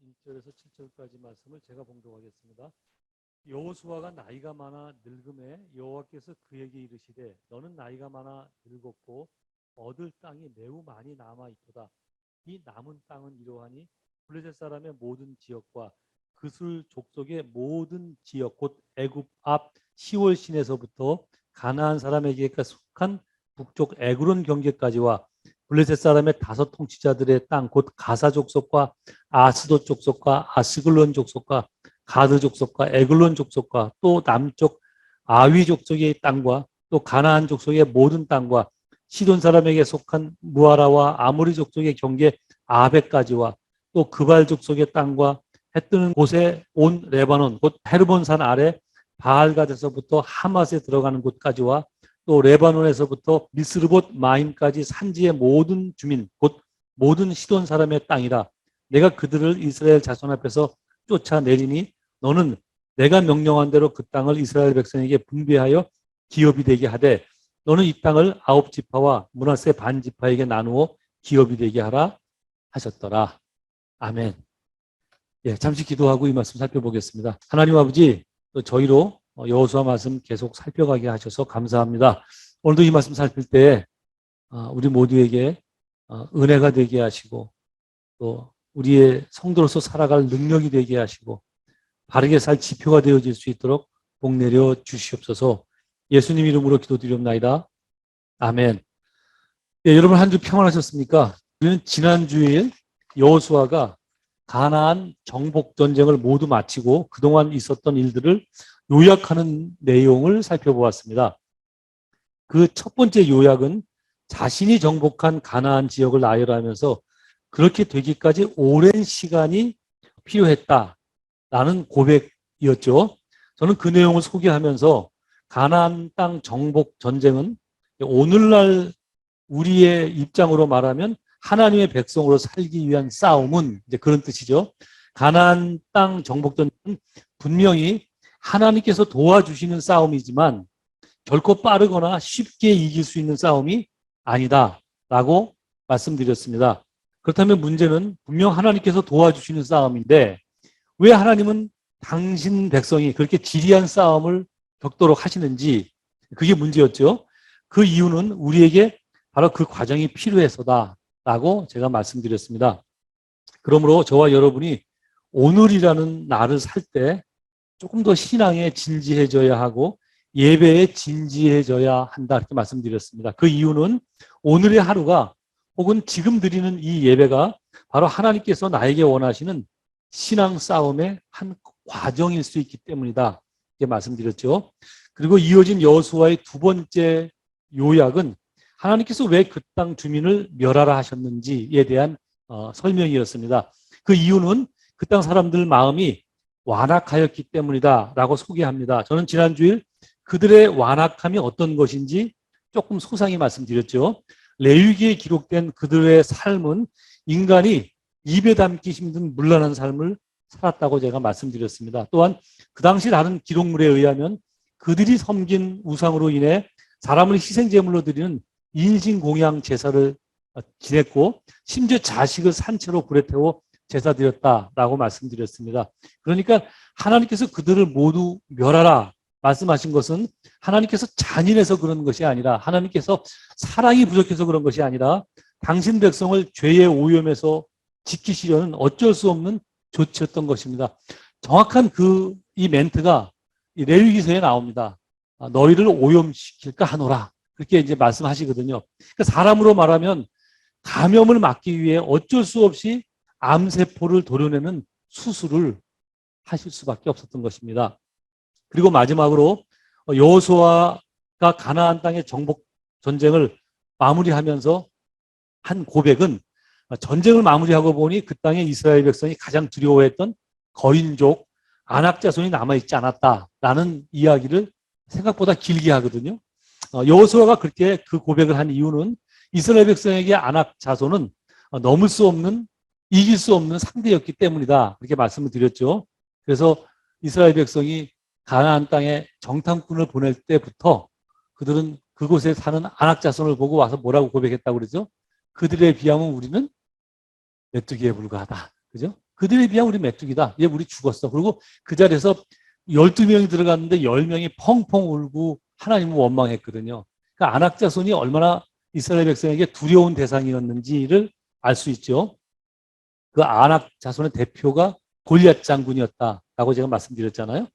1절에서 7절까지 말씀을 제가 봉독하겠습니다. 여호수아가 나이가 많아 늙음에 여호와께서 그에게 이르시되 너는 나이가 많아 늙었고 얻을 땅이 매우 많이 남아 있도다. 이 남은 땅은 이러하니 블레셋 사람의 모든 지역과 그술 족속의 모든 지역 곧 애굽 앞 시월 시내서부터 가나안 사람에게 속한 북쪽 에그론 경계까지와 블레셋 사람의 다섯 통치자들의 땅 곧 가사 족속과 아스돗 족속과 아스글론 족속과 가드 족속과 에글론 족속과 또 남쪽 아위 족속의 땅과 또 가나안 족속의 모든 땅과 시돈 사람에게 속한 무아라와 아모리 족속의 경계 아벡까지와 또 그발 족속의 땅과 해 뜨는 곳에 온 레바논 곧 헤르몬산 아래 바알갓에서부터 하맛에 들어가는 곳까지와 또 레바논에서부터 미스르봇 마임까지 산지의 모든 주민 곧 모든 시돈 사람의 땅이라. 내가 그들을 이스라엘 자손 앞에서 쫓아내리니 너는 내가 명령한 대로 그 땅을 이스라엘 백성에게 분배하여 기업이 되게 하되 너는 이 땅을 아홉 지파와 므낫세 반 지파에게 나누어 기업이 되게 하라 하셨더라. 아멘. 예, 잠시 기도하고 이 말씀 살펴보겠습니다. 하나님 아버지, 또 저희로 여호수아 말씀 계속 살펴가게 하셔서 감사합니다. 오늘도 이 말씀 살필 때 우리 모두에게 은혜가 되게 하시고 또 우리의 성도로서 살아갈 능력이 되게 하시고 바르게 살 지표가 되어질 수 있도록 복 내려 주시옵소서. 예수님 이름으로 기도드리옵나이다. 아멘. 예, 여러분 한 주 평안하셨습니까? 우리는 지난 주일 여호수아가 가나안 정복 전쟁을 모두 마치고 그동안 있었던 일들을 요약하는 내용을 살펴보았습니다. 그 첫 번째 요약은 자신이 정복한 가나안 지역을 나열하면서 그렇게 되기까지 오랜 시간이 필요했다라는 고백이었죠. 저는 그 내용을 소개하면서 가나안 땅 정복 전쟁은 오늘날 우리의 입장으로 말하면 하나님의 백성으로 살기 위한 싸움은 이제 그런 뜻이죠. 가나안 땅 정복 전쟁은 분명히 하나님께서 도와주시는 싸움이지만 결코 빠르거나 쉽게 이길 수 있는 싸움이 아니다라고 말씀드렸습니다. 그렇다면 문제는 분명 하나님께서 도와주시는 싸움인데 왜 하나님은 당신 백성이 그렇게 지리한 싸움을 겪도록 하시는지 그게 문제였죠. 그 이유는 우리에게 바로 그 과정이 필요해서다라고 제가 말씀드렸습니다. 그러므로 저와 여러분이 오늘이라는 날을 살 때 조금 더 신앙에 진지해져야 하고 예배에 진지해져야 한다 이렇게 말씀드렸습니다. 그 이유는 오늘의 하루가 혹은 지금 드리는 이 예배가 바로 하나님께서 나에게 원하시는 신앙 싸움의 한 과정일 수 있기 때문이다 이렇게 말씀드렸죠. 그리고 이어진 여호수아의 두 번째 요약은 하나님께서 왜 그 땅 주민을 멸하라 하셨는지에 대한 설명이었습니다. 그 이유는 그 땅 사람들 마음이 완악하였기 때문이다 라고 소개합니다. 저는 지난주일 그들의 완악함이 어떤 것인지 조금 소상히 말씀드렸죠. 레위기에 기록된 그들의 삶은 인간이 입에 담기 힘든 문란한 삶을 살았다고 제가 말씀드렸습니다. 또한 그 당시 다른 기록물에 의하면 그들이 섬긴 우상으로 인해 사람을 희생제물로 드리는 인신공양 제사를 지냈고 심지어 자식을 산채로 불에 태워 제사 드렸다라고 말씀드렸습니다. 그러니까 하나님께서 그들을 모두 멸하라 말씀하신 것은 하나님께서 잔인해서 그런 것이 아니라 하나님께서 사랑이 부족해서 그런 것이 아니라 당신 백성을 죄의 오염에서 지키시려는 어쩔 수 없는 조치였던 것입니다. 정확한 이 멘트가 이 레위기서에 나옵니다. 너희를 오염시킬까 하노라. 그렇게 이제 말씀하시거든요. 그러니까 사람으로 말하면 감염을 막기 위해 어쩔 수 없이 암세포를 도려내는 수술을 하실 수밖에 없었던 것입니다. 그리고 마지막으로 여호수아가 가나안 땅의 정복 전쟁을 마무리하면서 한 고백은 전쟁을 마무리하고 보니 그 땅에 이스라엘 백성이 가장 두려워했던 거인족 아낙 자손이 남아있지 않았다라는 이야기를 생각보다 길게 하거든요. 여호수아가 그렇게 그 고백을 한 이유는 이스라엘 백성에게 아낙 자손은 넘을 수 없는 이길 수 없는 상대였기 때문이다. 그렇게 말씀을 드렸죠. 그래서 이스라엘 백성이 가나안 땅에 정탐꾼을 보낼 때부터 그들은 그곳에 사는 아낙 자손을 보고 와서 뭐라고 고백했다고 그러죠? 그들에 비하면 우리는 메뚜기에 불과하다. 그죠? 그들에 비하면 우리 메뚜기다. 이제 우리 죽었어. 그리고 그 자리에서 12명이 들어갔는데 10명이 펑펑 울고 하나님을 원망했거든요. 그러니까 안악자손이 얼마나 이스라엘 백성에게 두려운 대상이었는지를 알 수 있죠. 그 안악자손의 대표가 골리앗 장군이었다라고 제가 말씀드렸잖아요.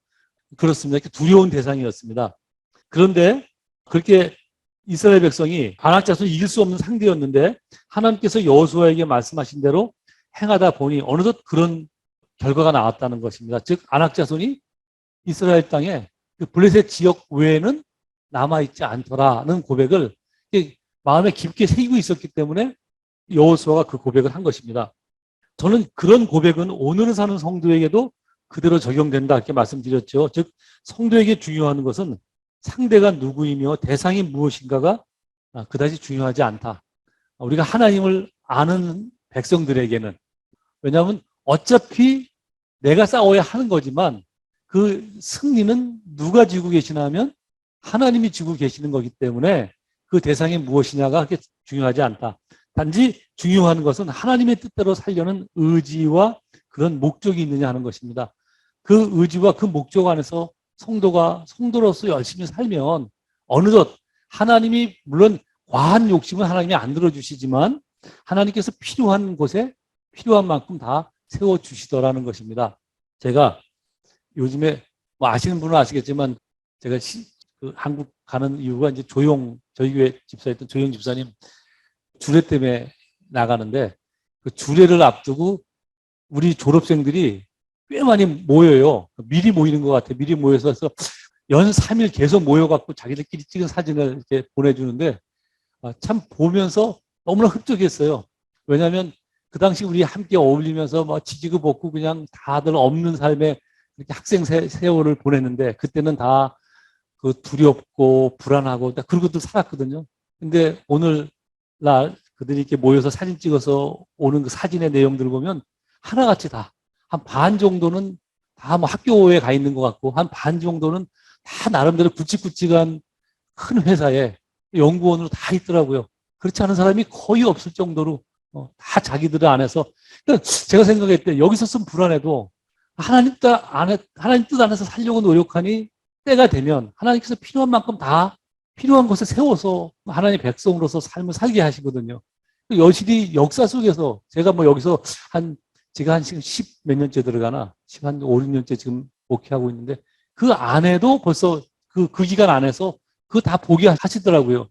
그렇습니다. 이렇게 두려운 대상이었습니다. 그런데 그렇게 이스라엘 백성이 안악자손이 이길 수 없는 상대였는데 하나님께서 여호수아에게 말씀하신 대로 행하다 보니 어느덧 그런 결과가 나왔다는 것입니다. 즉 안악자손이 이스라엘 땅에 그 블레셋 지역 외에는 남아있지 않더라는 고백을 마음에 깊게 새기고 있었기 때문에 여호수아가 그 고백을 한 것입니다. 저는 그런 고백은 오늘 사는 성도에게도 그대로 적용된다 이렇게 말씀드렸죠. 즉 성도에게 중요한 것은 상대가 누구이며 대상이 무엇인가가 그다지 중요하지 않다. 우리가 하나님을 아는 백성들에게는, 왜냐하면 어차피 내가 싸워야 하는 거지만 그 승리는 누가 지고 계시나 하면 하나님이 지고 계시는 거기 때문에 그 대상이 무엇이냐가 그렇게 중요하지 않다. 단지 중요한 것은 하나님의 뜻대로 살려는 의지와 그런 목적이 있느냐 하는 것입니다. 그 의지와 그 목적 안에서 성도가 성도로서 열심히 살면 어느덧 하나님이, 물론 과한 욕심은 하나님이 안 들어주시지만 하나님께서 필요한 곳에 필요한 만큼 다 세워주시더라는 것입니다. 제가 요즘에 뭐 아시는 분은 아시겠지만 제가 한국 가는 이유가 이제 저희 교회 집사였던 조용 집사님 주례 때문에 나가는데 그 주례를 앞두고 우리 졸업생들이 꽤 많이 모여요. 미리 모이는 것 같아요. 미리 모여서 연 3일 계속 모여갖고 자기들끼리 찍은 사진을 이렇게 보내주는데 참 보면서 너무나 흡족했어요. 왜냐하면 그 당시 우리 함께 어울리면서 뭐 지지고 볶고 그냥 다들 없는 삶에 이렇게 학생 세월을 보냈는데 그때는 다 그 두렵고 불안하고 그러고도 살았거든요. 근데 오늘날 그들이 이렇게 모여서 사진 찍어서 오는 그 사진의 내용들을 보면 하나같이 다 한 반 정도는 다 뭐 학교에 가 있는 것 같고 한 반 정도는 다 나름대로 굵직굵직한 큰 회사에 연구원으로 다 있더라고요. 그렇지 않은 사람이 거의 없을 정도로 다 자기들 안에서. 그러니까 제가 생각할 때 여기서 쓴 불안해도 하나님 뜻 안에서 살려고 노력하니 때가 되면 하나님께서 필요한 만큼 다 필요한 곳에 세워서 하나님의 백성으로서 삶을 살게 하시거든요. 여실히 역사 속에서 제가 뭐 여기서 제가 지금 10 몇 년째 들어가나, 지금 한 5, 6년째 지금 목회하고 있는데 그 안에도 벌써 그 기간 안에서 그거 다 보게 하시더라고요.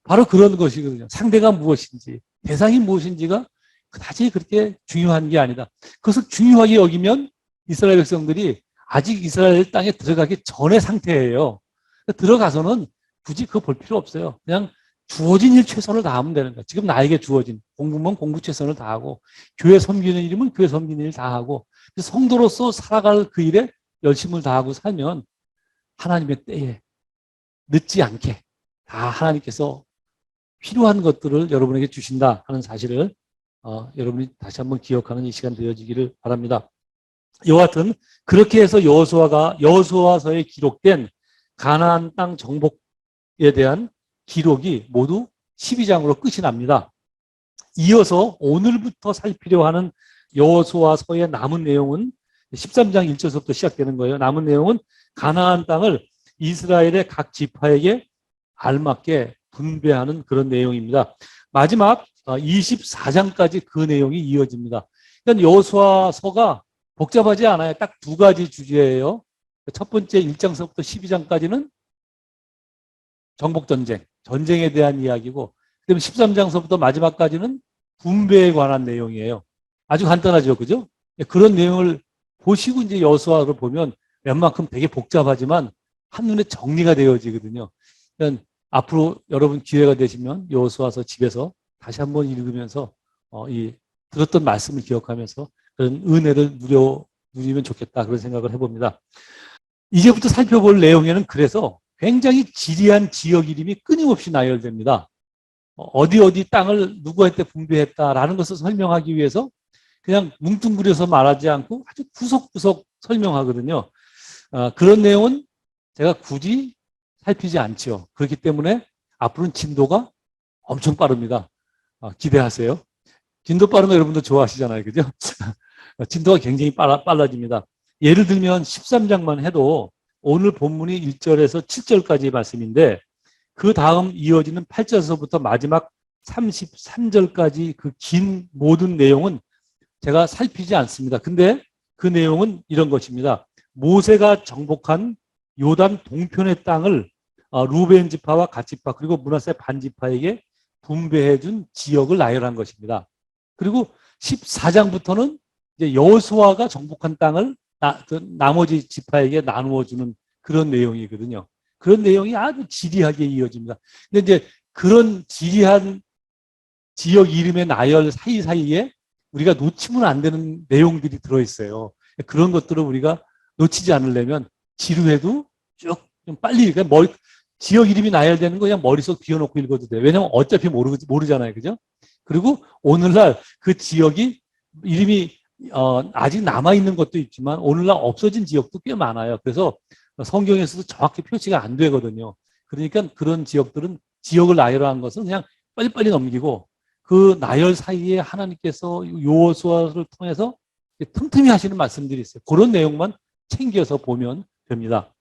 바로 그런 것이거든요. 상대가 무엇인지, 대상이 무엇인지가 그다지 그렇게 중요한 게 아니다. 그것을 중요하게 여기면 이스라엘 백성들이 아직 이스라엘 땅에 들어가기 전의 상태예요. 들어가서는 굳이 그거 볼 필요 없어요. 그냥 주어진 일 최선을 다하면 되는 거예요. 지금 나에게 주어진 공부면 공부 최선을 다하고 교회 섬기는 일이면 교회 섬기는 일 다하고 성도로서 살아갈 그 일에 열심을 다하고 살면 하나님의 때에 늦지 않게 다 하나님께서 필요한 것들을 여러분에게 주신다 하는 사실을 여러분이 다시 한번 기억하는 이 시간 되어지기를 바랍니다. 이와 같은 그렇게 해서 여호수아서에 기록된 가나안 땅 정복에 대한 기록이 모두 12장으로 끝이 납니다. 이어서 오늘부터 살피려 하는 여호수아서의 남은 내용은 13장 1절부터 시작되는 거예요. 남은 내용은 가나안 땅을 이스라엘의 각 지파에게 알맞게 분배하는 그런 내용입니다. 마지막 24장까지 그 내용이 이어집니다. 그러니까 여호수아서가 복잡하지 않아요. 딱 두 가지 주제예요. 첫 번째 1장서부터 12장까지는 정복전쟁, 전쟁에 대한 이야기고, 그다음에 13장서부터 마지막까지는 분배에 관한 내용이에요. 아주 간단하죠, 그죠? 그런 내용을 보시고 이제 여호수아를 보면 웬만큼 되게 복잡하지만 한눈에 정리가 되어지거든요. 그러니까 앞으로 여러분 기회가 되시면 여호수아서 집에서 다시 한번 읽으면서 이 들었던 말씀을 기억하면서 그런 은혜를 누리면 좋겠다, 그런 생각을 해봅니다. 이제부터 살펴볼 내용에는 그래서 굉장히 지리한 지역 이름이 끊임없이 나열됩니다. 어디 땅을 누구한테 분배했다라는 것을 설명하기 위해서 그냥 뭉뚱그려서 말하지 않고 아주 구석구석 설명하거든요. 그런 내용은 제가 굳이 살피지 않죠. 그렇기 때문에 앞으로는 진도가 엄청 빠릅니다. 기대하세요. 진도 빠른 거 여러분도 좋아하시잖아요, 그죠? 진도가 굉장히 빨라집니다. 예를 들면 13장만 해도 오늘 본문이 1절에서 7절까지 말씀인데 그 다음 이어지는 8절에서부터 마지막 33절까지 그 긴 모든 내용은 제가 살피지 않습니다. 근데 그 내용은 이런 것입니다. 모세가 정복한 요단 동편의 땅을 루벤 지파와 갓 지파 그리고 므낫세 반 지파에게 분배해 준 지역을 나열한 것입니다. 그리고 14장부터는 이제 여호수아가 정복한 땅을 나머지 지파에게 나누어 주는 그런 내용이거든요. 그런 내용이 아주 지리하게 이어집니다. 근데 이제 그런 지리한 지역 이름의 나열 사이사이에 우리가 놓치면 안 되는 내용들이 들어있어요. 그런 것들을 우리가 놓치지 않으려면 지루해도 쭉 좀 빨리, 그러니까 지역 이름이 나열되는 거 그냥 머릿속 비워놓고 읽어도 돼요. 왜냐면 어차피 모르잖아요. 그죠? 그리고 오늘날 그 지역이 이름이 아직 남아있는 것도 있지만 오늘날 없어진 지역도 꽤 많아요. 그래서 성경에서도 정확히 표시가 안 되거든요. 그러니까 그런 지역들은 지역을 나열한 것은 그냥 빨리빨리 넘기고 그 나열 사이에 하나님께서 여호수아를 통해서 틈틈이 하시는 말씀들이 있어요. 그런 내용만 챙겨서 보면 됩니다.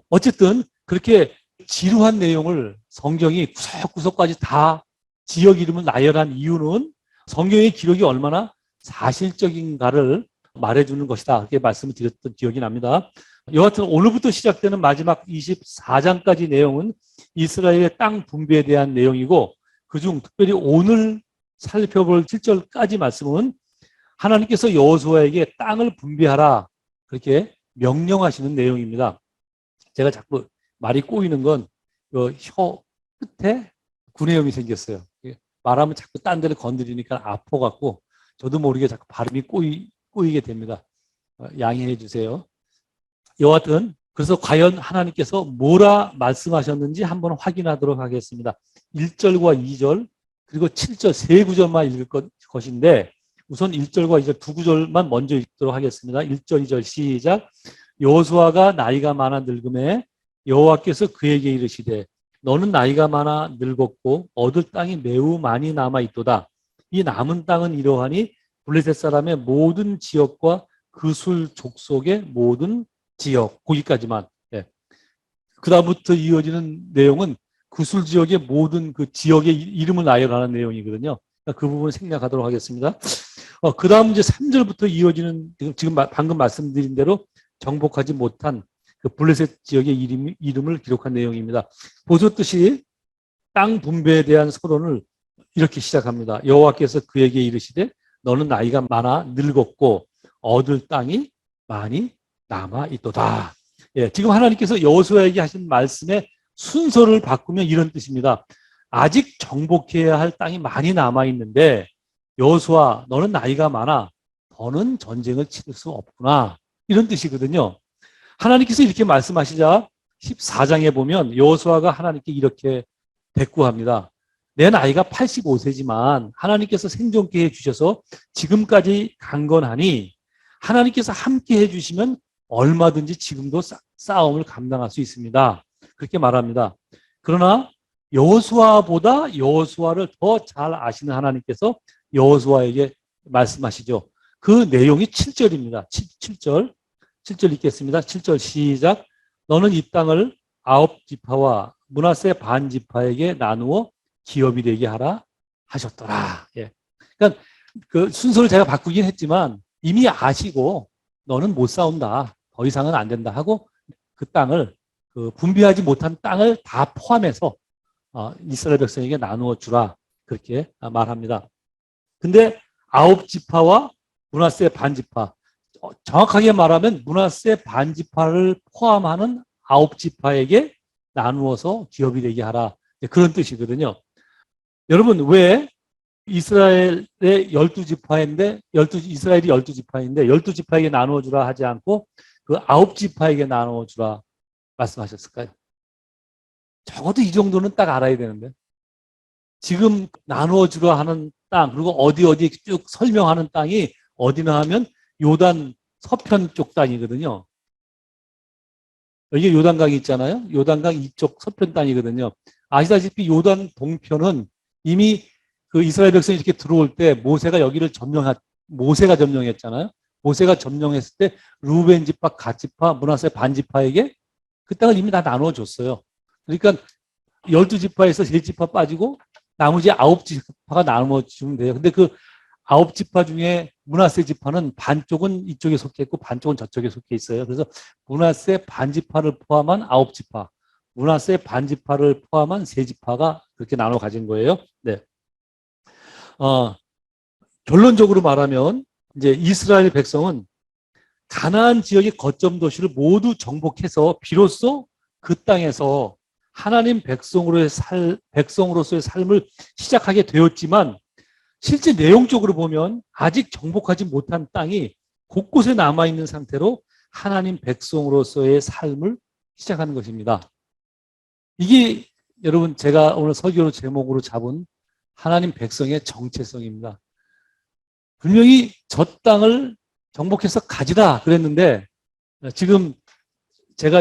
어쨌든 그렇게 지루한 내용을 성경이 구석구석까지 다 지역 이름을 나열한 이유는 성경의 기록이 얼마나 사실적인가를 말해주는 것이다. 그렇게 말씀을 드렸던 기억이 납니다. 여하튼 오늘부터 시작되는 마지막 24장까지 내용은 이스라엘의 땅 분배에 대한 내용이고 그중 특별히 오늘 살펴볼 7절까지 말씀은 하나님께서 여호수아에게 땅을 분배하라 그렇게 명령하시는 내용입니다. 제가 자꾸 말이 꼬이는 건 혀 끝에 구내염이 생겼어요. 말하면 자꾸 딴 데를 건드리니까 아파갖고 저도 모르게 자꾸 발음이 꼬이게 됩니다. 양해해 주세요. 여하튼 그래서 과연 하나님께서 뭐라 말씀하셨는지 한번 확인하도록 하겠습니다. 1절과 2절 그리고 7절 세 구절만 읽을 것인데 우선 1절과 2절 두 구절만 먼저 읽도록 하겠습니다. 1절 2절 시작. 여호수아가 나이가 많아 늙음에 여호와께서 그에게 이르시되 너는 나이가 많아 늙었고 얻을 땅이 매우 많이 남아 있도다. 이 남은 땅은 이러하니 블레셋 사람의 모든 지역과 그술 족속의 모든 지역 거기까지만. 예. 그 다음부터 이어지는 내용은 그술 지역의 모든 그 지역의 이름을 나열하는 내용이거든요. 그 부분을 생략하도록 하겠습니다. 그 다음 이제 3절부터 이어지는 지금 방금 말씀드린 대로 정복하지 못한 그 블레셋 지역의 이름을 기록한 내용입니다. 보셨듯이 땅 분배에 대한 서론을 이렇게 시작합니다. 여호와께서 그에게 이르시되 너는 나이가 많아 늙었고 얻을 땅이 많이 남아 있도다. 예, 지금 하나님께서 여호수아에게 하신 말씀의 순서를 바꾸면 이런 뜻입니다. 아직 정복해야 할 땅이 많이 남아 있는데 여호수아 너는 나이가 많아 더는 전쟁을 치를 수 없구나. 이런 뜻이거든요. 하나님께서 이렇게 말씀하시자 14장에 보면 여호수아가 하나님께 이렇게 대꾸합니다. 내 나이가 85세지만 하나님께서 생존케 해주셔서 지금까지 강건하니 하나님께서 함께 해주시면 얼마든지 지금도 싸움을 감당할 수 있습니다. 그렇게 말합니다. 그러나 여호수아보다 여호수아를 더 잘 아시는 하나님께서 여호수아에게 말씀하시죠. 그 내용이 7절입니다. 7절 읽겠습니다. 7절 시작. 너는 이 땅을 9지파와 므낫세 반 지파에게 나누어 기업이 되게 하라 하셨더라. 예. 그러니까 그 순서를 제가 바꾸긴 했지만 이미 아시고 너는 못 싸운다. 더 이상은 안 된다 하고 그 땅을 그 분배하지 못한 땅을 다 포함해서 이스라엘 백성에게 나누어 주라. 그렇게 말합니다. 근데 9지파와 므낫세 반 지파 정확하게 말하면 므낫세 반 지파를 포함하는 9지파에게 나누어서 기업이 되게 하라. 그런 뜻이거든요. 여러분 왜 이스라엘의 12지파인데 이스라엘이 12지파인데 12지파에게 나누어 주라 하지 않고 그 9지파에게 나누어 주라 말씀하셨을까요? 적어도 이 정도는 딱 알아야 되는데 지금 나누어 주라 하는 땅 그리고 어디 쭉 설명하는 땅이 어디나 하면 요단 서편 쪽 땅이거든요. 여기 요단강이 있잖아요. 요단강 이쪽 서편 땅이거든요. 아시다시피 요단 동편은 이미 그 이스라엘 백성이 이렇게 들어올 때 모세가 여기를 모세가 점령했잖아요. 모세가 점령했을 때 루벤 지파, 갓 지파, 므낫세 반 지파에게 그 땅을 이미 다 나눠줬어요. 그러니까 12지파에서 3지파 빠지고 나머지 9지파가 나눠주면 돼요. 근데 그 9지파 중에 므낫세 지파는 반쪽은 이쪽에 속해 있고 반쪽은 저쪽에 속해 있어요. 그래서 므낫세 반지파를 포함한 9지파, 므낫세 반지파를 포함한 3지파가 그렇게 나눠 가진 거예요. 네. 결론적으로 말하면 이제 이스라엘 백성은 가나안 지역의 거점 도시를 모두 정복해서 비로소 그 땅에서 하나님 백성으로서의 삶을 시작하게 되었지만 실제 내용적으로 보면 아직 정복하지 못한 땅이 곳곳에 남아있는 상태로 하나님 백성으로서의 삶을 시작하는 것입니다. 이게 여러분 제가 오늘 설교 제목으로 잡은 하나님 백성의 정체성입니다. 분명히 저 땅을 정복해서 가지라 그랬는데 지금 제가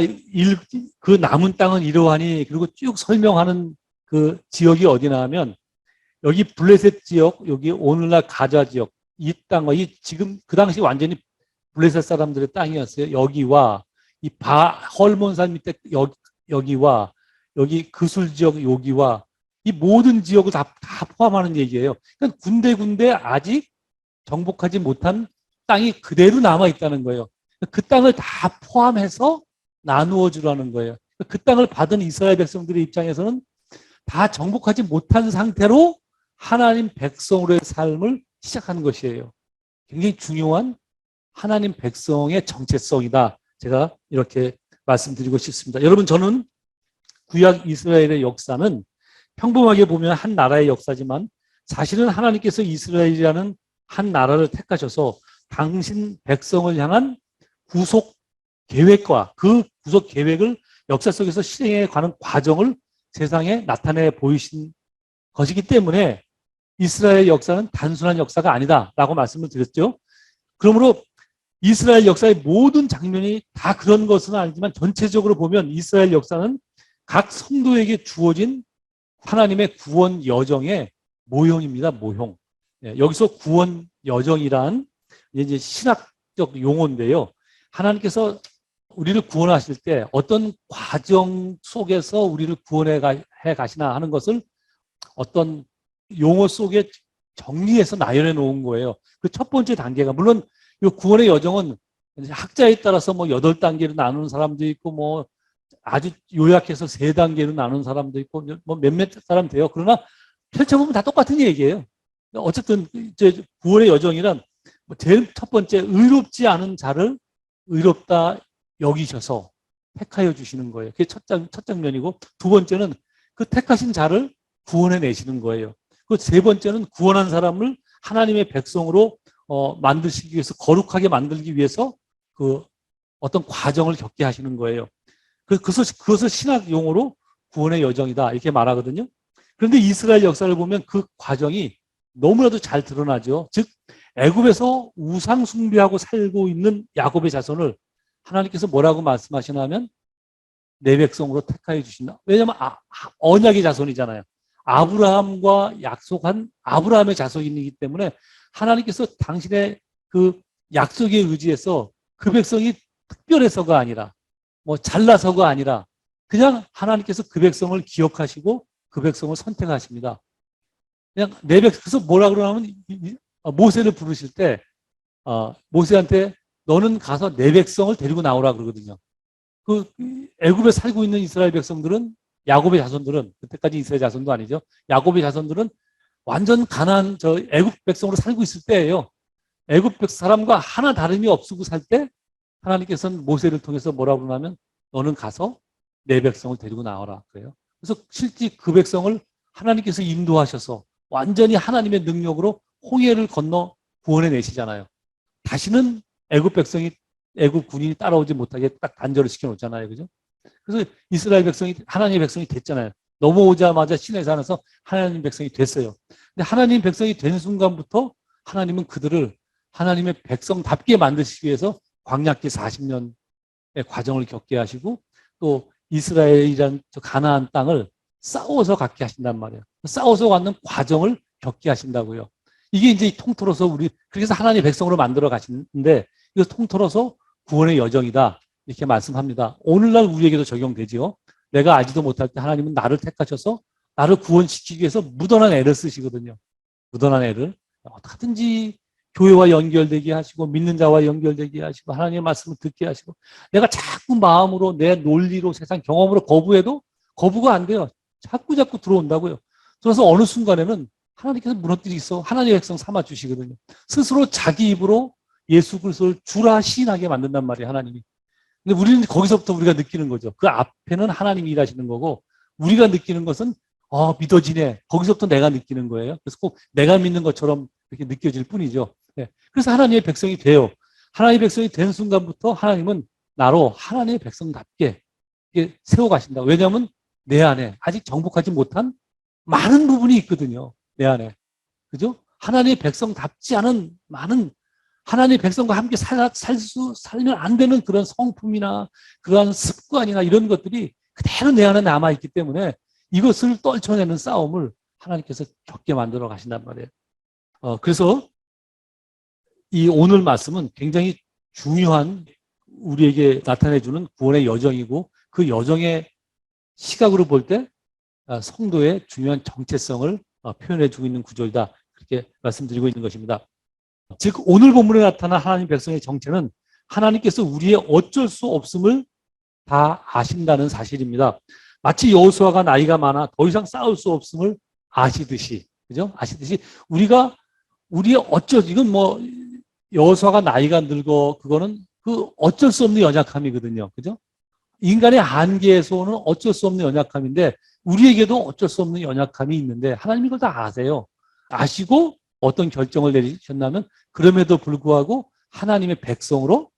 그 남은 땅은 이러하니 그리고 쭉 설명하는 그 지역이 어디나 하면 여기 블레셋 지역, 여기 오늘날 가자 지역, 이 땅이 지금 그 당시 완전히 블레셋 사람들의 땅이었어요. 여기와 이 헐몬산 밑에 여기와 여기 그술 지역 여기와 이 모든 지역을 다 포함하는 얘기예요. 그러니까 군데군데 아직 정복하지 못한 땅이 그대로 남아있다는 거예요. 그 땅을 다 포함해서 나누어 주라는 거예요. 그 땅을 받은 이스라엘 백성들의 입장에서는 다 정복하지 못한 상태로 하나님 백성으로의 삶을 시작하는 것이에요. 굉장히 중요한 하나님 백성의 정체성이다. 제가 이렇게 말씀드리고 싶습니다. 여러분, 저는 구약 이스라엘의 역사는 평범하게 보면 한 나라의 역사지만 사실은 하나님께서 이스라엘이라는 한 나라를 택하셔서 당신 백성을 향한 구속 계획과 그 구속 계획을 역사 속에서 실행해 가는 과정을 세상에 나타내 보이신 것이기 때문에 이스라엘 역사는 단순한 역사가 아니다라고 말씀을 드렸죠. 그러므로 이스라엘 역사의 모든 장면이 다 그런 것은 아니지만 전체적으로 보면 이스라엘 역사는 각 성도에게 주어진 하나님의 구원 여정의 모형입니다. 모형. 여기서 구원 여정이란 이제 신학적 용어인데요. 하나님께서 우리를 구원하실 때 어떤 과정 속에서 우리를 구원해 가시나 하는 것을 어떤 용어 속에 정리해서 나열해 놓은 거예요. 그 첫 번째 단계가 물론 이 구원의 여정은 학자에 따라서 뭐 8단계로 나누는 사람도 있고 뭐 아주 요약해서 3단계로 나누는 사람도 있고 뭐 몇몇 사람 돼요. 그러나 펼쳐보면 다 똑같은 얘기예요. 어쨌든 이제 구원의 여정이란 제일 첫 번째 의롭지 않은 자를 의롭다 여기셔서 택하여 주시는 거예요. 그게 첫 장면이고 두 번째는 그 택하신 자를 구원해 내시는 거예요. 그 세 번째는 구원한 사람을 하나님의 백성으로 만드시기 위해서 거룩하게 만들기 위해서 그 어떤 과정을 겪게 하시는 거예요. 그것을 신학 용어로 구원의 여정이다 이렇게 말하거든요. 그런데 이스라엘 역사를 보면 그 과정이 너무나도 잘 드러나죠. 즉 애굽에서 우상 숭배하고 살고 있는 야곱의 자손을 하나님께서 뭐라고 말씀하시냐면 내 백성으로 택하여 주신다. 왜냐하면 언약의 자손이잖아요. 아브라함과 약속한 아브라함의 자손이기 때문에 하나님께서 당신의 그 약속에 의지해서 그 백성이 특별해서가 아니라 뭐 잘나서가 아니라 그냥 하나님께서 그 백성을 기억하시고 그 백성을 선택하십니다. 그냥 그래서 뭐라 그러냐면 모세를 부르실 때 모세한테 너는 가서 내 백성을 데리고 나오라 그러거든요. 그 애굽에 살고 있는 이스라엘 백성들은 야곱의 자손들은 그때까지 이스라엘 자손도 아니죠. 야곱의 자손들은 완전 가난한 애굽 백성으로 살고 있을 때예요. 애굽 사람과 하나 다름이 없고 살 때 하나님께서는 모세를 통해서 뭐라고 그러냐면 너는 가서 내 백성을 데리고 나와라 그래요. 그래서 실제 그 백성을 하나님께서 인도하셔서 완전히 하나님의 능력으로 홍해를 건너 구원해 내시잖아요. 다시는 애굽 군인이 따라오지 못하게 딱 단절을 시켜놓잖아요. 그죠? 그래서 이스라엘 백성이 하나님의 백성이 됐잖아요. 넘어오자마자 시내산에서 하나님 백성이 됐어요. 근데 하나님 백성이 된 순간부터 하나님은 그들을 하나님의 백성답게 만드시기 위해서 광야길 40년의 과정을 겪게 하시고 또 이스라엘이란 저 가나안 땅을 싸워서 갖게 하신단 말이에요. 싸워서 갖는 과정을 겪게 하신다고요. 이게 이제 통틀어서 그래서 하나님의 백성으로 만들어 가시는데 이거 통틀어서 구원의 여정이다. 이렇게 말씀합니다. 오늘날 우리에게도 적용되지요. 내가 알지도 못할 때 하나님은 나를 택하셔서 나를 구원시키기 위해서 무던한 애를 쓰시거든요. 무던한 애를. 어떻게든지 교회와 연결되게 하시고 믿는 자와 연결되게 하시고 하나님의 말씀을 듣게 하시고 내가 자꾸 마음으로 내 논리로 세상 경험으로 거부해도 거부가 안 돼요. 자꾸 들어온다고요. 그래서 어느 순간에는 하나님께서 무너뜨리겠어 하나님의 백성 삼아 주시거든요. 스스로 자기 입으로 예수 그리스도를 주라 시인하게 만든단 말이에요. 하나님이. 근데 우리는 거기서부터 우리가 느끼는 거죠. 그 앞에는 하나님이 일하시는 거고 우리가 느끼는 것은 믿어지네. 거기서부터 내가 느끼는 거예요. 그래서 꼭 내가 믿는 것처럼 이렇게 느껴질 뿐이죠. 네. 그래서 하나님의 백성이 돼요. 하나님의 백성이 된 순간부터 하나님은 나로 하나님의 백성답게 세워가신다. 왜냐하면 내 안에 아직 정복하지 못한 많은 부분이 있거든요. 내 안에. 그죠? 하나님의 백성답지 않은 많은 하나님의 백성과 함께 살면 안 되는 그런 성품이나 그러한 습관이나 이런 것들이 그대로 내 안에 남아있기 때문에 이것을 떨쳐내는 싸움을 하나님께서 겪게 만들어 가신단 말이에요. 그래서 이 오늘 말씀은 굉장히 중요한 우리에게 나타내주는 구원의 여정이고 그 여정의 시각으로 볼 때 성도의 중요한 정체성을 표현해주고 있는 구조이다. 그렇게 말씀드리고 있는 것입니다. 즉 오늘 본문에 나타난 하나님 백성의 정체는 하나님께서 우리의 어쩔 수 없음을 다 아신다는 사실입니다. 마치 여호수아가 나이가 많아 더 이상 싸울 수 없음을 아시듯이, 그죠? 아시듯이 우리의 이건 뭐 여호수아가 나이가 늙어 그거는 그 어쩔 수 없는 연약함이거든요, 그죠? 인간의 한계에서 오는 어쩔 수 없는 연약함인데 우리에게도 어쩔 수 없는 연약함이 있는데 하나님이 그걸 다 아세요. 아시고 어떤 결정을 내리셨냐면 그럼에도 불구하고 하나님의 백성으로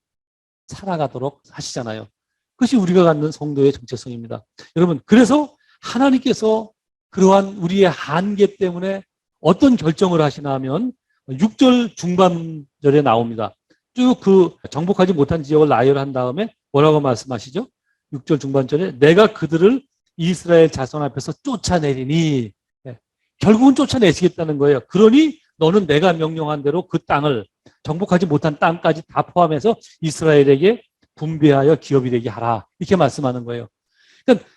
살아가도록 하시잖아요. 그것이 우리가 갖는 성도의 정체성입니다. 여러분, 그래서 하나님께서 그러한 우리의 한계 때문에 어떤 결정을 하시나 하면 6절 중반절에 나옵니다. 쭉 그 정복하지 못한 지역을 나열한 다음에 뭐라고 말씀하시죠? 6절 중반절에 내가 그들을 이스라엘 자손 앞에서 쫓아내리니 결국은 쫓아내시겠다는 거예요. 그러니 너는 내가 명령한 대로 그 땅을 정복하지 못한 땅까지 다 포함해서 이스라엘에게 분배하여 기업이 되게 하라. 이렇게 말씀하는 거예요. 그러니까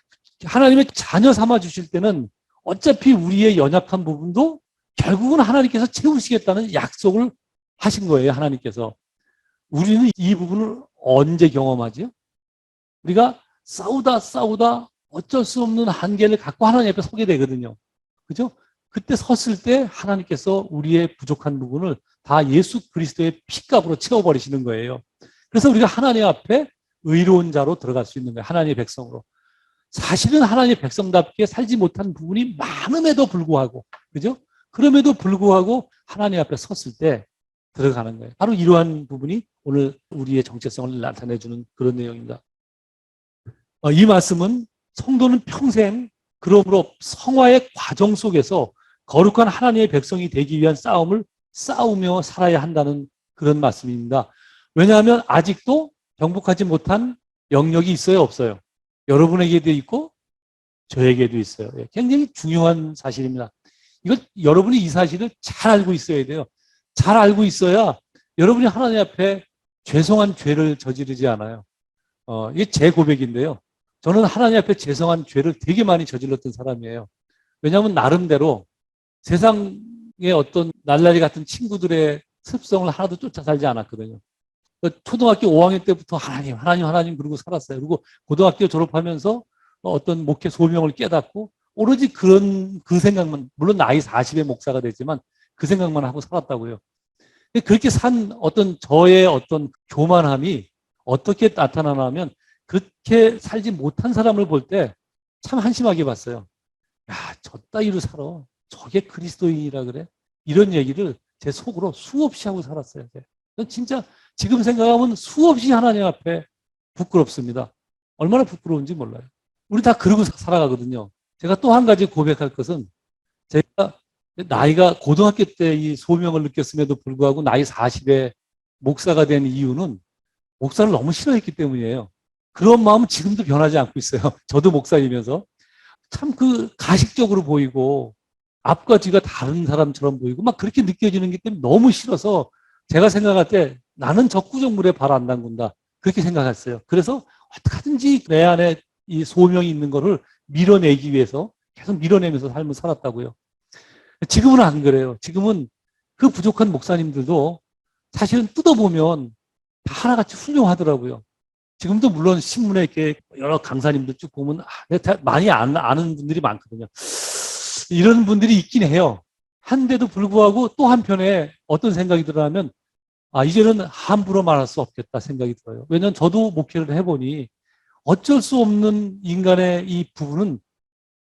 하나님의 자녀 삼아 주실 때는 어차피 우리의 연약한 부분도 결국은 하나님께서 채우시겠다는 약속을 하신 거예요. 하나님께서. 우리는 이 부분을 언제 경험하죠? 우리가 싸우다 어쩔 수 없는 한계를 갖고 하나님 앞에 서게 되거든요. 그죠? 그때 섰을 때 하나님께서 우리의 부족한 부분을 다 예수 그리스도의 피값으로 채워버리시는 거예요. 그래서 우리가 하나님 앞에 의로운 자로 들어갈 수 있는 거예요. 하나님의 백성으로. 사실은 하나님의 백성답게 살지 못한 부분이 많음에도 불구하고, 그죠? 그럼에도 불구하고 하나님 앞에 섰을 때 들어가는 거예요. 바로 이러한 부분이 오늘 우리의 정체성을 나타내주는 그런 내용입니다. 이 말씀은 성도는 평생 그러므로 성화의 과정 속에서 거룩한 하나님의 백성이 되기 위한 싸움을 싸우며 살아야 한다는 그런 말씀입니다. 왜냐하면 아직도 정복하지 못한 영역이 있어요, 없어요? 여러분에게도 있고 저에게도 있어요. 굉장히 중요한 사실입니다. 이거 여러분이 이 사실을 잘 알고 있어야 돼요. 잘 알고 있어야 여러분이 하나님 앞에 죄송한 죄를 저지르지 않아요. 이게 제 고백인데요. 저는 하나님 앞에 죄송한 죄를 되게 많이 저질렀던 사람이에요. 왜냐하면 나름대로 세상의 어떤 날라리 같은 친구들의 습성을 하나도 쫓아 살지 않았거든요. 초등학교 5학년 때부터 하나님 그러고 살았어요. 그리고 고등학교 졸업하면서 어떤 목회 소명을 깨닫고 오로지 그 생각만, 물론 나이 40에 목사가 됐지만 그 생각만 하고 살았다고요. 그렇게 산 저의 어떤 교만함이 어떻게 나타나냐면 그렇게 살지 못한 사람을 볼 때 참 한심하게 봤어요. 야, 저 따위로 살아. 저게 그리스도인이라 그래? 이런 얘기를 제 속으로 수없이 하고 살았어요. 진짜 지금 생각하면 수없이 하나님 앞에 부끄럽습니다. 얼마나 부끄러운지 몰라요. 우리 다 그러고 살아가거든요. 제가 또 한 가지 고백할 것은 제가 나이가 고등학교 때 이 소명을 느꼈음에도 불구하고 나이 40에 목사가 된 이유는 목사를 너무 싫어했기 때문이에요. 그런 마음은 지금도 변하지 않고 있어요. 저도 목사이면서 참 가식적으로 보이고 앞과 뒤가 다른 사람처럼 보이고 막 그렇게 느껴지는 게 때문에 너무 싫어서 제가 생각할 때 나는 적구적물에 발 안 담근다. 그렇게 생각했어요. 그래서 어떻게든지 내 안에 이 소명이 있는 거를 밀어내기 위해서 계속 밀어내면서 삶을 살았다고요. 지금은 안 그래요. 지금은 그 부족한 목사님들도 사실은 뜯어보면 다 하나같이 훌륭하더라고요. 지금도 물론 신문에 이렇게 여러 강사님들 쭉 보면 많이 아는 분들이 많거든요. 이런 분들이 있긴 해요. 한데도 불구하고 또 한편에 어떤 생각이 들어하면 이제는 함부로 말할 수 없겠다 생각이 들어요. 왜냐하면 저도 목회를 해보니 어쩔 수 없는 인간의 이 부분은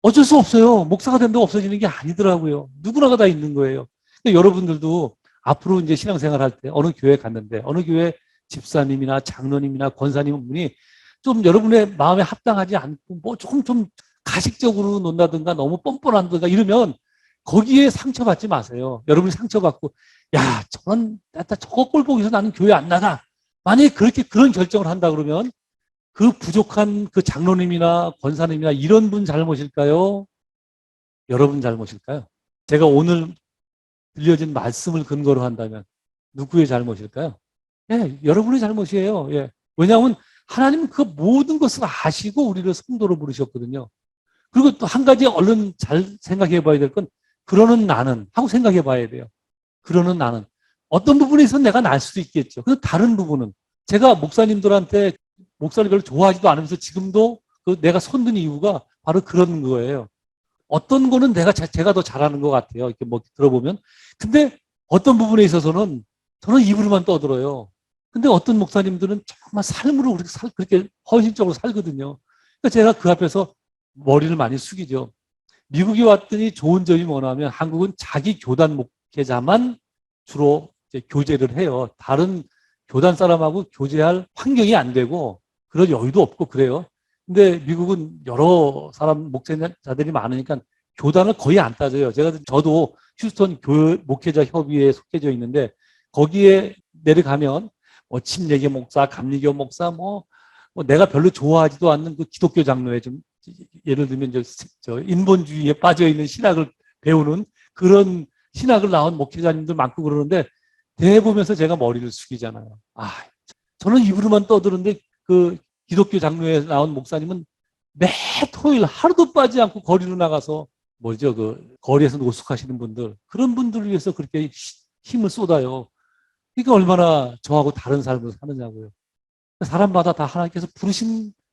어쩔 수 없어요. 목사가 된다고 없어지는 게 아니더라고요. 누구나가 다 있는 거예요. 그러니까 여러분들도 앞으로 이제 신앙생활 할 때 어느 교회 갔는데 어느 교회 집사님이나 장로님이나 권사님 분이 좀 여러분의 마음에 합당하지 않고 뭐 조금 좀 가식적으로 논다든가 너무 뻔뻔한다든가 이러면 거기에 상처받지 마세요. 여러분이 상처받고 야 저런 저거 꼴 보기 위해서 나는 교회 안 나가. 만약에 그렇게 그런 결정을 한다 그러면 그 부족한 그 장로님이나 권사님이나 이런 분 잘못일까요? 여러분 잘못일까요? 제가 오늘 들려진 말씀을 근거로 한다면 누구의 잘못일까요? 예, 여러분의 잘못이에요. 예. 왜냐하면 하나님은 그 모든 것을 아시고 우리를 성도로 부르셨거든요. 그리고 또 한 가지 얼른 잘 생각해 봐야 될 건 그러는 나는 하고 생각해 봐야 돼요. 그러는 나는 어떤 부분에서 내가 날 수도 있겠죠. 근데 다른 부분은 제가 목사님들한테 목사를 별로 좋아하지도 않으면서 지금도 그 내가 손든 이유가 바로 그런 거예요. 어떤 거는 제가 더 잘하는 것 같아요. 이렇게 뭐 들어보면. 근데 어떤 부분에 있어서는 저는 입으로만 떠들어요. 근데 어떤 목사님들은 정말 삶으로 그렇게 헌신적으로 살거든요. 그러니까 제가 그 앞에서 머리를 많이 숙이죠. 미국에 왔더니 좋은 점이 뭐냐면 한국은 자기 교단 목회자만 주로 이제 교제를 해요. 다른 교단 사람하고 교제할 환경이 안 되고 그런 여유도 없고 그래요. 근데 미국은 여러 사람 목회자들이 많으니까 교단을 거의 안 따져요. 저도 휴스턴 목회자 협의회에 속해져 있는데 거기에 내려가면 뭐 침례교 목사, 감리교 목사, 뭐 내가 별로 좋아하지도 않는 그 기독교 장로에 좀 예를 들면 저 인본주의에 빠져 있는 신학을 배우는 그런 신학을 나온 목회자님들 많고 그러는데 대보면서 제가 머리를 숙이잖아요. 저는 입으로만 떠드는데 그 기독교 장로에 나온 목사님은 매 토요일 하루도 빠지지 않고 거리로 나가서 그 거리에서 노숙하시는 분들 그런 분들을 위해서 그렇게 힘을 쏟아요. 그러니까 얼마나 저하고 다른 삶을 사느냐고요. 사람마다 다 하나님께서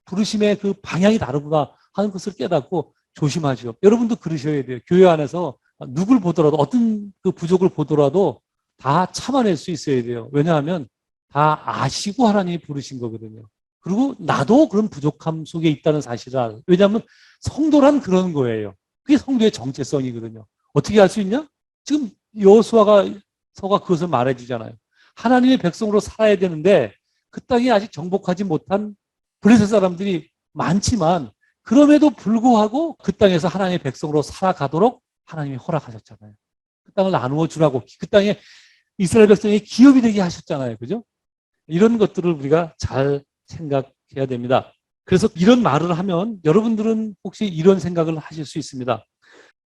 부르심의 그 방향이 다르구나 하는 것을 깨닫고 조심하시오. 여러분도 그러셔야 돼요. 교회 안에서 누굴 보더라도 어떤 그 부족을 보더라도 다 참아낼 수 있어야 돼요. 왜냐하면 다 아시고 하나님이 부르신 거거든요. 그리고 나도 그런 부족함 속에 있다는 사실을 알아요. 왜냐하면 성도란 그런 거예요. 그게 성도의 정체성이거든요. 어떻게 할 수 있냐? 지금 여호수아가 그것을 말해주잖아요. 하나님의 백성으로 살아야 되는데 그 땅에 아직 정복하지 못한 블레셋 사람들이 많지만 그럼에도 불구하고 그 땅에서 하나님의 백성으로 살아가도록 하나님이 허락하셨잖아요. 그 땅을 나누어 주라고 그 땅에 이스라엘 백성이 기업이 되게 하셨잖아요. 그죠? 이런 것들을 우리가 잘 생각해야 됩니다. 그래서 이런 말을 하면 여러분들은 혹시 이런 생각을 하실 수 있습니다.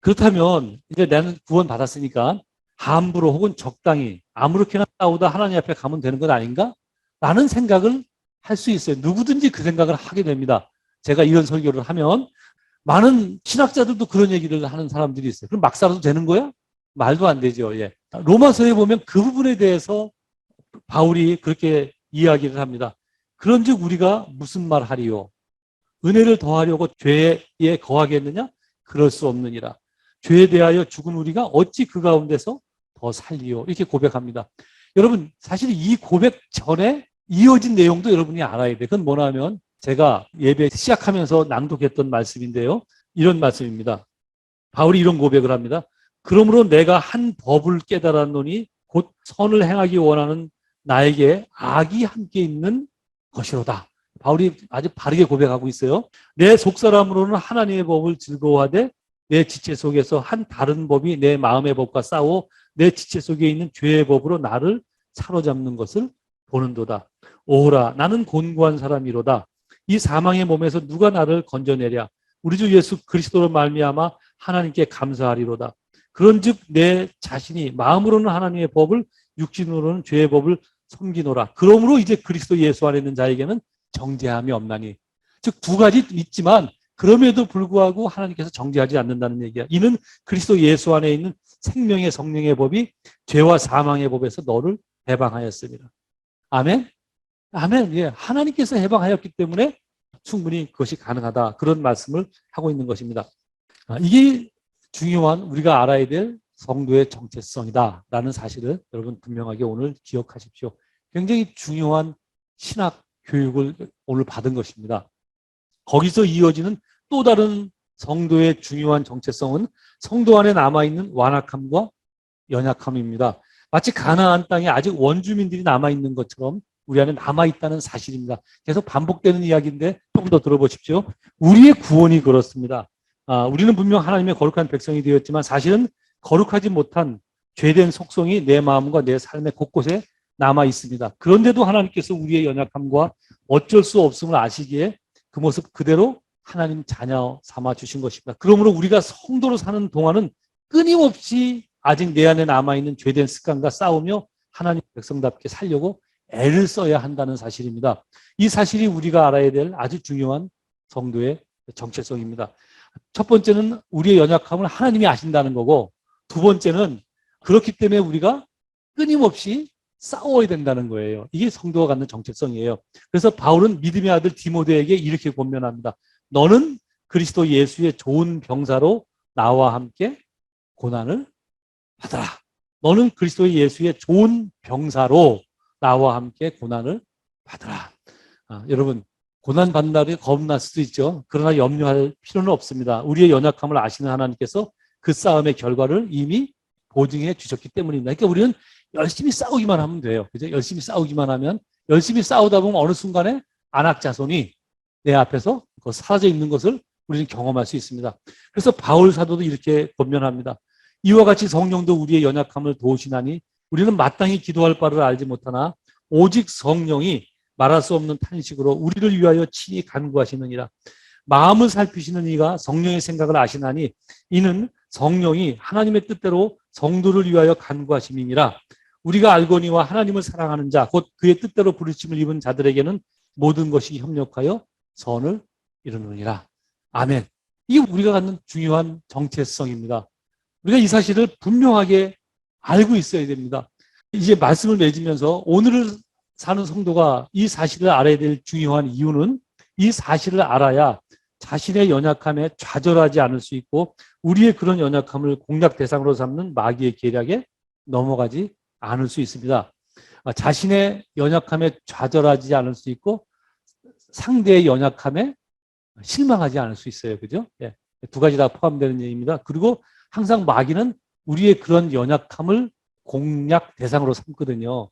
그렇다면 이제 나는 구원 받았으니까 함부로 혹은 적당히 아무렇게나 싸우다 하나님 앞에 가면 되는 것 아닌가? 라는 생각을 할 수 있어요. 누구든지 그 생각을 하게 됩니다. 제가 이런 설교를 하면 많은 신학자들도 그런 얘기를 하는 사람들이 있어요. 그럼 막 살아도 되는 거야? 말도 안 되죠. 예. 로마서에 보면 그 부분에 대해서 바울이 그렇게 이야기를 합니다. 그런즉 우리가 무슨 말 하리요? 은혜를 더하려고 죄에 거하겠느냐? 그럴 수 없느니라. 죄에 대하여 죽은 우리가 어찌 그 가운데서 더 살리요? 이렇게 고백합니다. 여러분 사실 이 고백 전에 이어진 내용도 여러분이 알아야 돼요. 그건 뭐냐면 제가 예배 시작하면서 낭독했던 말씀인데요. 이런 말씀입니다. 바울이 이런 고백을 합니다. 그러므로 내가 한 법을 깨달았노니 곧 선을 행하기 원하는 나에게 악이 함께 있는 것이로다. 바울이 아주 바르게 고백하고 있어요. 내 속사람으로는 하나님의 법을 즐거워하되 내 지체 속에서 한 다른 법이 내 마음의 법과 싸워 내 지체 속에 있는 죄의 법으로 나를 사로잡는 것을 보는도다. 오호라 나는 곤고한 사람이로다. 이 사망의 몸에서 누가 나를 건져내랴. 우리 주 예수 그리스도로 말미암아 하나님께 감사하리로다. 그런즉 내 자신이 마음으로는 하나님의 법을 육신으로는 죄의 법을 섬기노라. 그러므로 이제 그리스도 예수 안에 있는 자에게는 정죄함이 없나니. 즉 두 가지 있지만 그럼에도 불구하고 하나님께서 정죄하지 않는다는 얘기야. 이는 그리스도 예수 안에 있는 생명의 성령의 법이 죄와 사망의 법에서 너를 해방하였습니다. 아멘? 아멘. 예, 하나님께서 해방하였기 때문에 충분히 그것이 가능하다. 그런 말씀을 하고 있는 것입니다. 이게 중요한 우리가 알아야 될 성도의 정체성이다 라는 사실을 여러분 분명하게 오늘 기억하십시오. 굉장히 중요한 신학 교육을 오늘 받은 것입니다. 거기서 이어지는 또 다른 성도의 중요한 정체성은 성도 안에 남아있는 완악함과 연약함입니다. 마치 가나안 땅에 아직 원주민들이 남아있는 것처럼 우리 안에 남아있다는 사실입니다. 계속 반복되는 이야기인데 조금 더 들어보십시오. 우리의 구원이 그렇습니다. 우리는 분명 하나님의 거룩한 백성이 되었지만 사실은 거룩하지 못한 죄된 속성이 내 마음과 내 삶의 곳곳에 남아 있습니다. 그런데도 하나님께서 우리의 연약함과 어쩔 수 없음을 아시기에 그 모습 그대로 하나님 자녀 삼아 주신 것입니다. 그러므로 우리가 성도로 사는 동안은 끊임없이 아직 내 안에 남아있는 죄된 습관과 싸우며 하나님 백성답게 살려고 애를 써야 한다는 사실입니다. 이 사실이 우리가 알아야 될 아주 중요한 성도의 정체성입니다. 첫 번째는 우리의 연약함을 하나님이 아신다는 거고, 두 번째는 그렇기 때문에 우리가 끊임없이 싸워야 된다는 거예요. 이게 성도가 갖는 정체성이에요. 그래서 바울은 믿음의 아들 디모데에게 이렇게 권면합니다. 너는 그리스도 예수의 좋은 병사로 나와 함께 고난을 받아라. 너는 그리스도 예수의 좋은 병사로 나와 함께 고난을 받아라. 여러분, 고난 받는 날이 겁날 수도 있죠. 그러나 염려할 필요는 없습니다. 우리의 연약함을 아시는 하나님께서 그 싸움의 결과를 이미 보증해 주셨기 때문입니다. 그러니까 우리는 열심히 싸우기만 하면 돼요. 그죠? 열심히 싸우기만 하면, 열심히 싸우다 보면 어느 순간에 안악자손이 내 앞에서 사라져 있는 것을 우리는 경험할 수 있습니다. 그래서 바울 사도도 이렇게 권면합니다. 이와 같이 성령도 우리의 연약함을 도우시나니 우리는 마땅히 기도할 바를 알지 못하나 오직 성령이 말할 수 없는 탄식으로 우리를 위하여 친히 간구하시느니라. 마음을 살피시는 이가 성령의 생각을 아시나니 이는 성령이 하나님의 뜻대로 성도를 위하여 간구하심이니라. 우리가 알거니와 하나님을 사랑하는 자, 곧 그의 뜻대로 부르심을 입은 자들에게는 모든 것이 협력하여 선을 이루느니라. 아멘. 이게 우리가 갖는 중요한 정체성입니다. 우리가 이 사실을 분명하게 알고 있어야 됩니다. 이제 말씀을 맺으면서 오늘을 사는 성도가 이 사실을 알아야 될 중요한 이유는 이 사실을 알아야 자신의 연약함에 좌절하지 않을 수 있고 우리의 그런 연약함을 공략 대상으로 삼는 마귀의 계략에 넘어가지 않을 수 있습니다. 자신의 연약함에 좌절하지 않을 수 있고 상대의 연약함에 실망하지 않을 수 있어요. 그죠? 예. 두 가지 다 포함되는 얘기입니다. 그리고 항상 마귀는 우리의 그런 연약함을 공략 대상으로 삼거든요.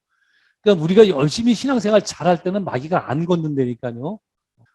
그러니까 우리가 열심히 신앙생활 잘할 때는 마귀가 안 걷는다니까요.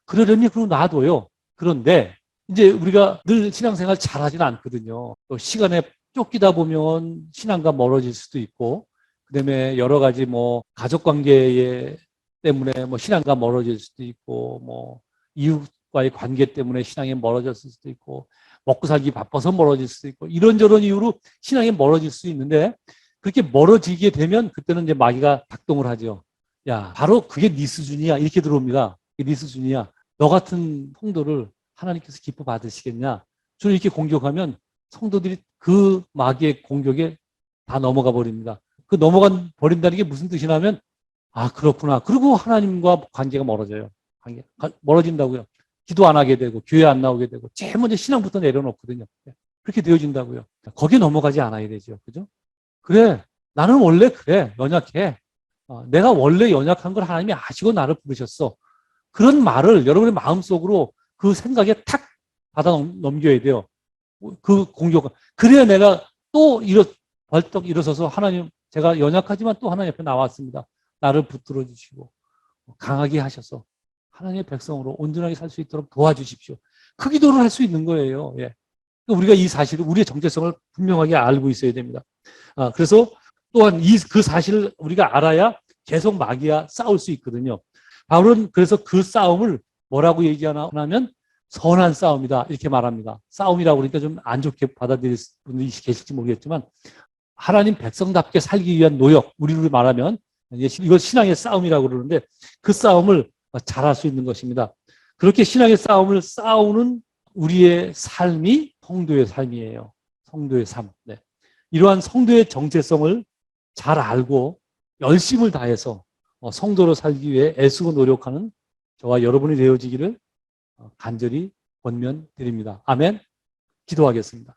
그러려니 그럼 놔둬요. 그런데 이제 우리가 늘 신앙생활 잘하지는 않거든요. 또 시간에 쫓기다 보면 신앙과 멀어질 수도 있고, 그다음에 여러 가지 가족관계 때문에 신앙과 멀어질 수도 있고, 이웃과의 관계 때문에 신앙이 멀어졌을 수도 있고, 먹고 살기 바빠서 멀어질 수도 있고, 이런저런 이유로 신앙이 멀어질 수 있는데, 그렇게 멀어지게 되면 그때는 이제 마귀가 작동을 하죠. 야, 바로 그게 네 수준이야. 이렇게 들어옵니다. 그게 네 수준이야. 너 같은 성도를 하나님께서 기뻐 받으시겠냐? 주로 이렇게 공격하면 성도들이 그 마귀의 공격에 다 넘어가 버립니다. 그 넘어가 버린다는 게 무슨 뜻이냐면, 그렇구나. 그리고 하나님과 관계가 멀어져요. 멀어진다고요. 기도 안 하게 되고, 교회 안 나오게 되고, 제일 먼저 신앙부터 내려놓거든요. 그렇게 되어진다고요. 거기에 넘어가지 않아야 되죠. 그죠? 그래, 나는 원래 그래, 연약해. 내가 원래 연약한 걸 하나님이 아시고 나를 부르셨어. 그런 말을 여러분의 마음속으로 그 생각에 탁 받아 넘겨야 돼요. 그 공격. 그래야 내가 또 벌떡 일어서서 하나님, 제가 연약하지만 또 하나님 옆에 나왔습니다. 나를 붙들어 주시고 강하게 하셔서 하나님의 백성으로 온전하게 살 수 있도록 도와주십시오. 그 기도를 할 수 있는 거예요. 예. 우리가 이 사실을, 우리의 정체성을 분명하게 알고 있어야 됩니다. 그래서 또한 그 사실을 우리가 알아야 계속 마귀와 싸울 수 있거든요. 바울은 그래서 그 싸움을 뭐라고 얘기하냐면 선한 싸움이다 이렇게 말합니다. 싸움이라고 그러니까 좀 안 좋게 받아들일 분들이 계실지 모르겠지만 하나님 백성답게 살기 위한 노력, 우리로 말하면 이걸 신앙의 싸움이라고 그러는데 그 싸움을 잘할 수 있는 것입니다. 그렇게 신앙의 싸움을 싸우는 우리의 삶이 성도의 삶이에요. 성도의 삶. 네. 이러한 성도의 정체성을 잘 알고 열심을 다해서 성도로 살기 위해 애쓰고 노력하는 저와 여러분이 되어지기를 간절히 권면드립니다. 아멘. 기도하겠습니다.